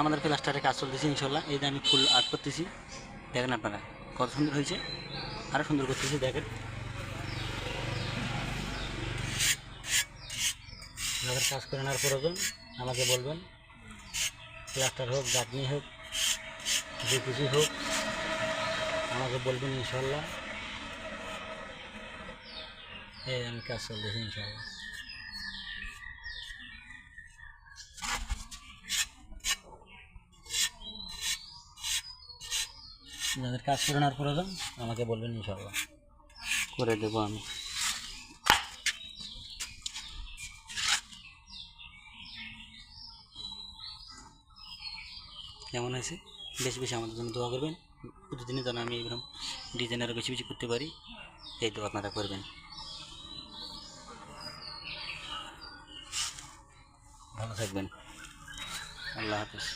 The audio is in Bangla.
আমাদের প্লাস্টারের কাজ চলতেছে ইনশাল্লাহ। এই যে আমি ফুল আর্ট করতেছি, দেখেন আপনারা কত সুন্দর হয়েছে। আরও সুন্দর করতেছি, দেখেন। যাদের কাজ করে নেওয়ার প্রয়োজন আমাকে বলবেন, প্লাস্টার হোক, গাঁথনি হোক, যে কিছুই হোক আমাকে বলবেন ইনশাল্লাহ। এই আমি কাজ চলতেছি ইনশাল্লাহ। যাদের কাজ করে নেওয়ার প্রয়োজন আমাকে বলবেন ইনশাল্লাহ, করে দেবো আমি। কেমন হয়েছে? বেশি বেশি আমাদের জন্য দোয়া করবেন, প্রতিদিনে যেন আমি এরকম ডিজাইন আরও বেশি বেশি করতে পারি, এই দোয়া আপনারা করবেন। ভালো থাকবেন, আল্লাহ হাফেজ।